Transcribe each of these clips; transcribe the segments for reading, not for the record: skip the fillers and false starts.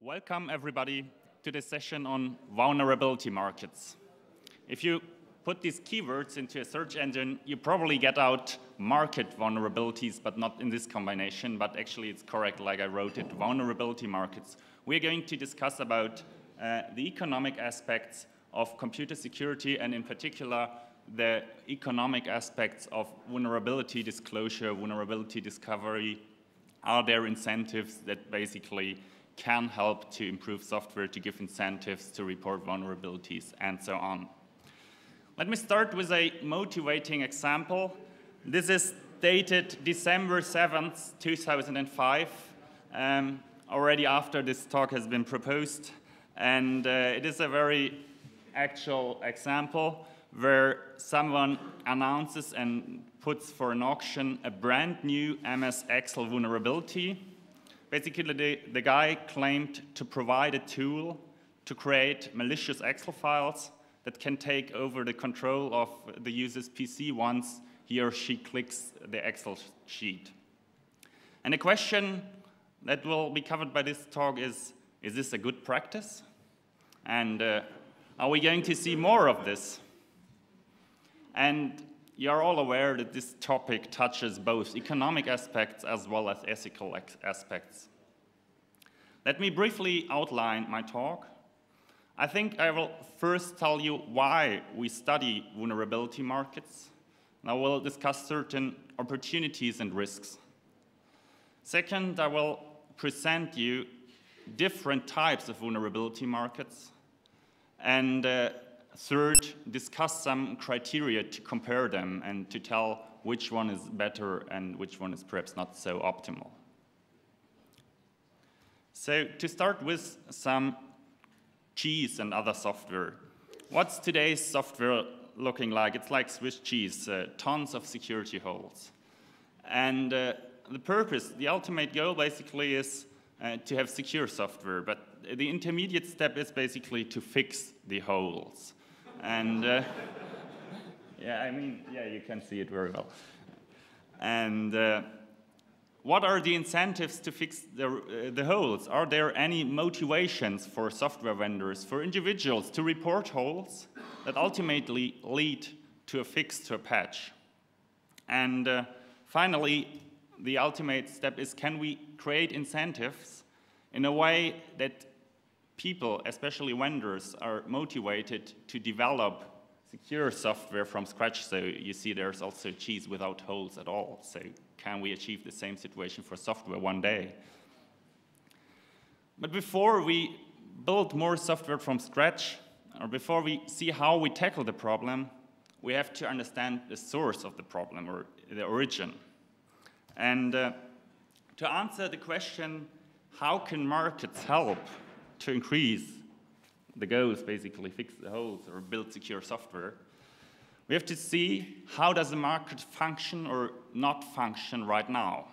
Welcome everybody to this session on vulnerability markets. If you put these keywords into a search engine, you probably get out market vulnerabilities, but not in this combination, but actually it's correct like I wrote it, vulnerability markets. We're going to discuss about the economic aspects of computer security and in particular the economic aspects of vulnerability disclosure, vulnerability discovery. Are there incentives that basically can help to improve software, to give incentives to report vulnerabilities, and so on. Let me start with a motivating example. This is dated December 7th, 2005, already after this talk has been proposed. And it is a very actual example where someone announces and puts for an auction a brand new MS Excel vulnerability. Basically, the guy claimed to provide a tool to create malicious Excel files that can take over the control of the user's PC once he or she clicks the Excel sheet. And the question that will be covered by this talk is this a good practice? And are we going to see more of this? And you're all aware that this topic touches both economic aspects as well as ethical aspects. Let me briefly outline my talk. I think I will first tell you why we study vulnerability markets, and I will discuss certain opportunities and risks. Second, I will present you different types of vulnerability markets. And third, discuss some criteria to compare them and to tell which one is better and which one is perhaps not so optimal. So to start with some cheese and other software. What's today's software looking like? It's like Swiss cheese, tons of security holes. And the purpose, the ultimate goal basically is to have secure software, but the intermediate step is basically to fix the holes. And you can see it very well. And what are the incentives to fix the holes? Are there any motivations for software vendors, for individuals to report holes that ultimately lead to a fix, to a patch? And finally, the ultimate step is, can we create incentives in a way that people, especially vendors, are motivated to develop secure software from scratch? So you see there's also cheese without holes at all. So can we achieve the same situation for software one day? But before we build more software from scratch, or before we see how we tackle the problem, we have to understand the source of the problem, or the origin. And to answer the question, how can markets help to increase the goals, basically fix the holes or build secure software, we have to see how does the market function or not function right now.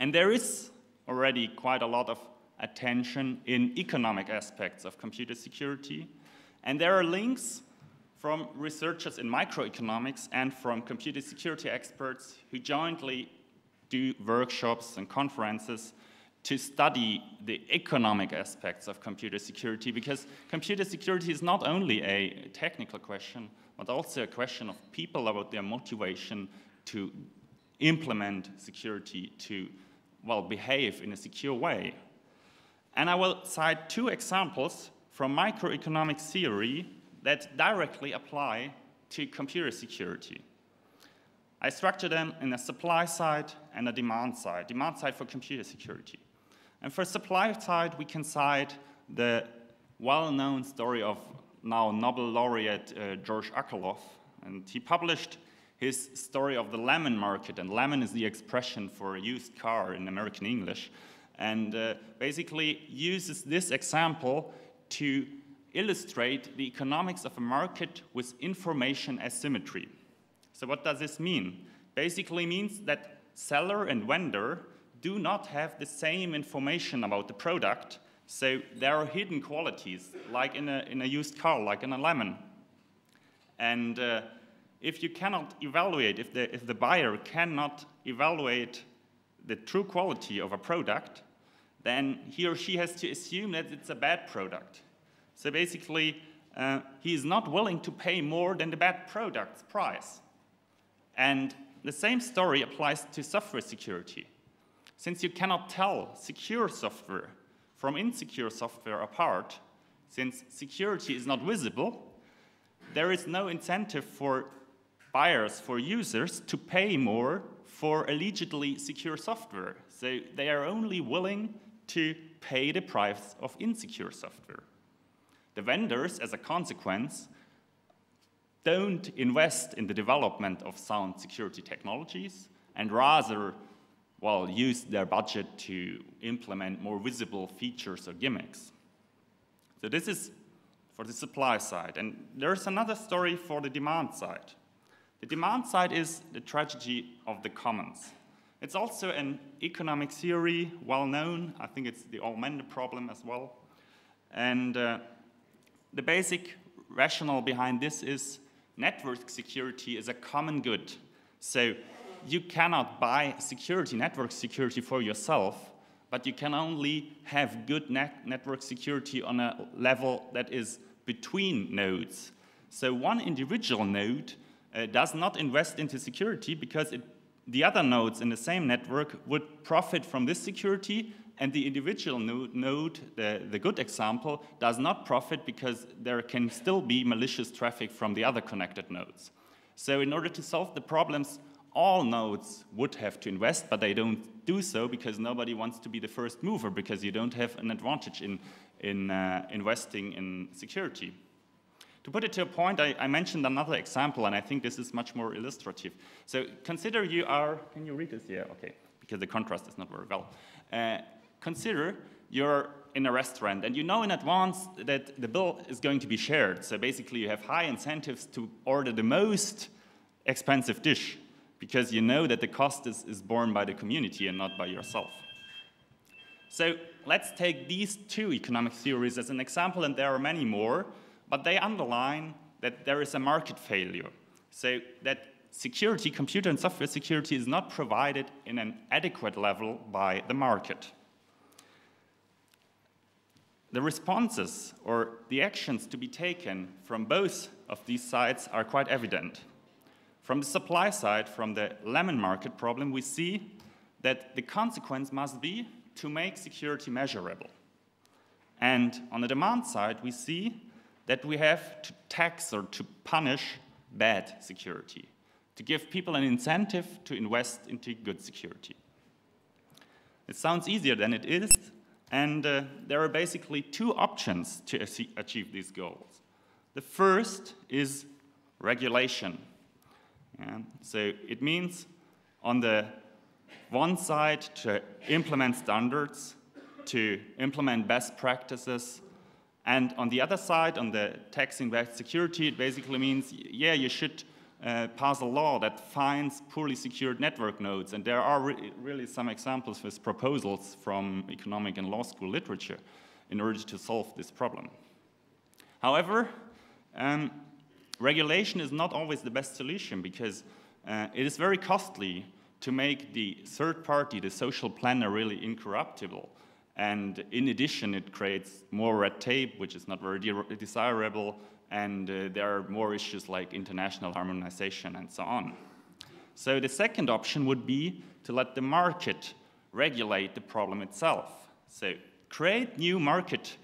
And there is already quite a lot of attention in economic aspects of computer security. And there are links from researchers in microeconomics and from computer security experts who jointly do workshops and conferences to study the economic aspects of computer security, because computer security is not only a technical question, but also a question of people, about their motivation to implement security, to, well, behave in a secure way. And I will cite two examples from microeconomic theory that directly apply to computer security. I structure them in a supply side and a demand side for computer security. And for supply side, we can cite the well-known story of now Nobel laureate George Akerlof. And he published his story of the lemon market. And lemon is the expression for a used car in American English. And basically uses this example to illustrate the economics of a market with information asymmetry. So what does this mean? Basically means that seller and vendor do not have the same information about the product, so there are hidden qualities, like in a used car, like in a lemon. And if you cannot evaluate, if the buyer cannot evaluate the true quality of a product, then he or she has to assume that it's a bad product. So basically, he is not willing to pay more than the bad product's price. And the same story applies to software security. Since you cannot tell secure software from insecure software apart, since security is not visible, there is no incentive for buyers, for users, to pay more for allegedly secure software. So they are only willing to pay the price of insecure software. The vendors, as a consequence, don't invest in the development of sound security technologies and rather, well, use their budget to implement more visible features or gimmicks. So this is for the supply side. And there's another story for the demand side. The demand side is the tragedy of the commons. It's also an economic theory, well known. I think it's the Allmende problem as well. And the basic rationale behind this is network security is a common good. So you cannot buy security, network security for yourself, but you can only have good network security on a level that is between nodes. So one individual node does not invest into security because the other nodes in the same network would profit from this security, and the individual node, the good example, does not profit because there can still be malicious traffic from the other connected nodes. So in order to solve the problems, all nodes would have to invest, but they don't do so because nobody wants to be the first mover, because you don't have an advantage in investing in security. To put it to a point, I mentioned another example, and I think this is much more illustrative. So consider you are, can you read this here? Okay, because the contrast is not very well. Consider you're in a restaurant, and you know in advance that the bill is going to be shared. So basically, you have high incentives to order the most expensive dish, because you know that the cost is borne by the community and not by yourself. So let's take these two economic theories as an example, and there are many more, but they underline that there is a market failure. So that security, computer and software security, is not provided in an adequate level by the market. The responses or the actions to be taken from both of these sides are quite evident. From the supply side, from the lemon market problem, we see that the consequence must be to make security measurable. And on the demand side, we see that we have to tax or to punish bad security, to give people an incentive to invest into good security. It sounds easier than it is, and there are basically two options to achieve these goals. The first is regulation. So it means on the one side to implement standards, to implement best practices, and on the other side, on the taxing-backed security, it basically means, yeah, you should pass a law that fines poorly secured network nodes. And there are really some examples with proposals from economic and law school literature in order to solve this problem. However, regulation is not always the best solution, because it is very costly to make the third party, the social planner, really incorruptible. And in addition, it creates more red tape, which is not very desirable, and there are more issues like international harmonization and so on. So the second option would be to let the market regulate the problem itself. So create new market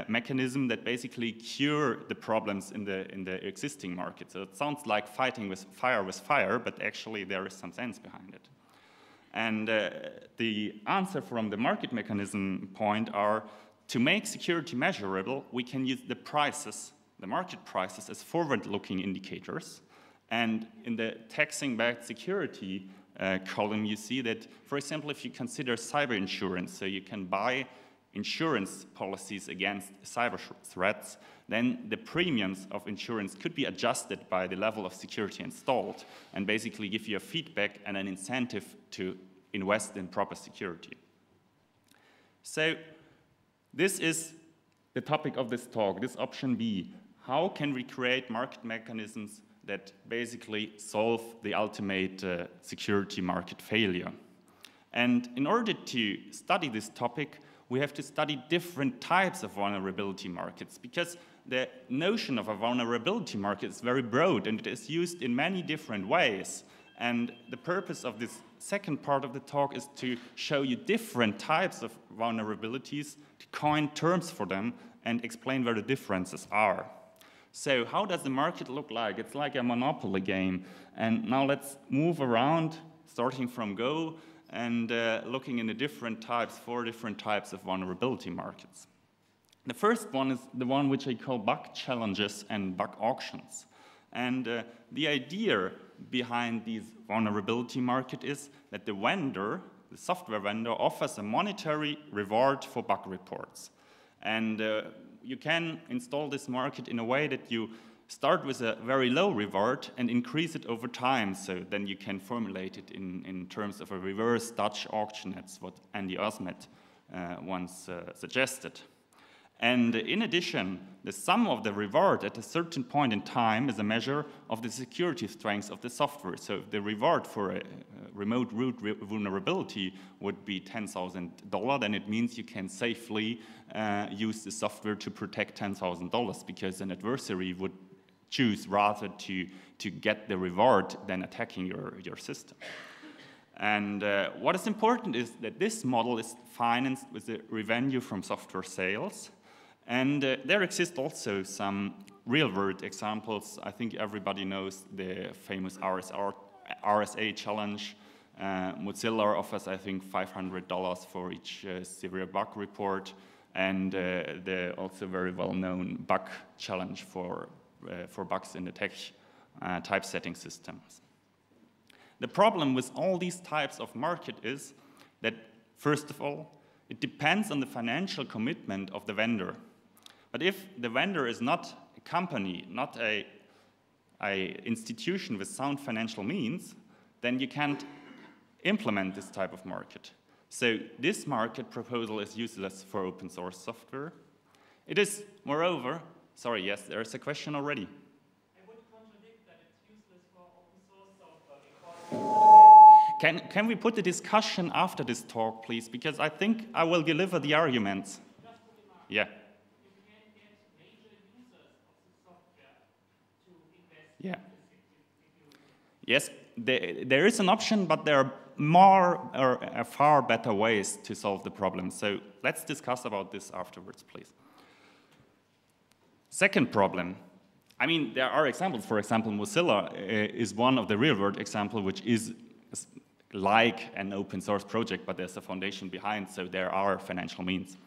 mechanism that basically cure the problems in the existing market. So it sounds like fighting with fire, but actually there is some sense behind it. And the answer from the market mechanism point are, to make security measurable, we can use the prices, the market prices, as forward-looking indicators. And in the taxing-backed security column, you see that, for example, if you consider cyber insurance, so you can buy insurance policies against cyber threats, then the premiums of insurance could be adjusted by the level of security installed and basically give you a feedback and an incentive to invest in proper security. So this is the topic of this talk, this option B. How can we create market mechanisms that basically solve the ultimate security market failure? And in order to study this topic, we have to study different types of vulnerability markets, because the notion of a vulnerability market is very broad and it is used in many different ways. And the purpose of this second part of the talk is to show you different types of vulnerabilities, to coin terms for them, and explain where the differences are. So how does the market look like? It's like a Monopoly game. And now let's move around, starting from Go, and looking in the different types, 4 different types of vulnerability markets. The first one is the one which I call bug challenges and bug auctions. And the idea behind these vulnerability market is that the vendor, the software vendor, offers a monetary reward for bug reports. And you can install this market in a way that you start with a very low reward and increase it over time. So then you can formulate it in terms of a reverse Dutch auction. That's what Andy Osmet once suggested. And in addition, the sum of the reward at a certain point in time is a measure of the security strength of the software. So if the reward for a remote root vulnerability would be $10,000, then it means you can safely use the software to protect $10,000, because an adversary would choose rather to get the reward than attacking your system. And what is important is that this model is financed with the revenue from software sales. And there exist also some real-world examples. I think everybody knows the famous RSA challenge. Mozilla offers, I think, $500 for each severe bug report. And the also very well-known bug challenge for bugs in the tech typesetting systems. The problem with all these types of market is that, first of all, it depends on the financial commitment of the vendor. But if the vendor is not a company, not a institution with sound financial means, then you can't implement this type of market. So this market proposal is useless for open source software. It is, moreover, sorry, yes, there is a question already. I would contradict that it's useless for open source software because... Can we put the discussion after this talk, please? Because I think I will deliver the arguments. Just for the market. Yeah. You can get major users of the software to invest Yeah. in this. Yes, there is an option, but there are more or far better ways to solve the problem. So let's discuss about this afterwards, please. Second problem. I mean, there are examples. For example, Mozilla is one of the real-world examples, which is like an open source project, but there's a foundation behind, so there are financial means.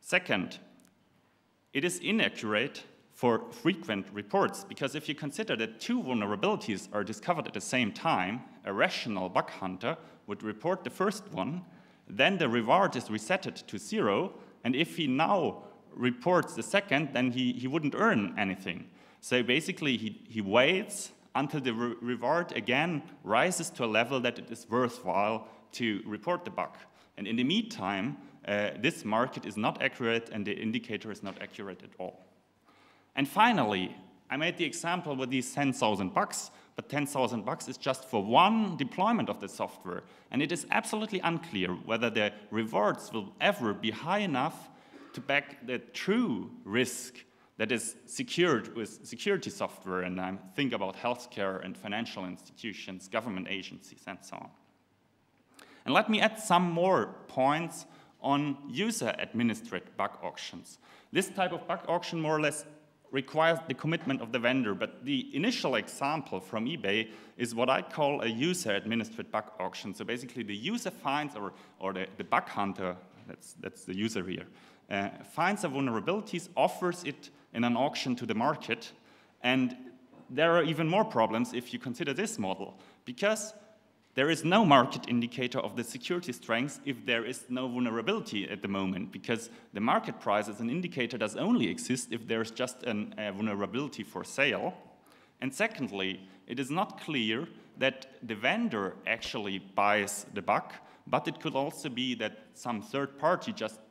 Second, it is inaccurate for frequent reports, because if you consider that 2 vulnerabilities are discovered at the same time, a rational bug hunter would report the first one, then the reward is resetted to 0, and if he now reports the second, then he wouldn't earn anything. So basically, he waits until the reward again rises to a level that it is worthwhile to report the bug. And in the meantime, this market is not accurate and the indicator is not accurate at all. And finally, I made the example with these 10,000 bucks, but 10,000 bucks is just for one deployment of the software. And it is absolutely unclear whether the rewards will ever be high enough to back the true risk that is secured with security software. And I think about healthcare and financial institutions, government agencies, and so on. And let me add some more points on user-administered bug auctions. This type of bug auction more or less requires the commitment of the vendor, but the initial example from eBay is what I call a user-administered bug auction. So basically the user finds, or the bug hunter, that's the user here, finds a vulnerabilities, offers it in an auction to the market, and there are even more problems if you consider this model, because there is no market indicator of the security strength if there is no vulnerability at the moment, because the market price as an indicator does only exist if there's just a vulnerability for sale. And secondly, it is not clear that the vendor actually buys the bug, but it could also be that some third party just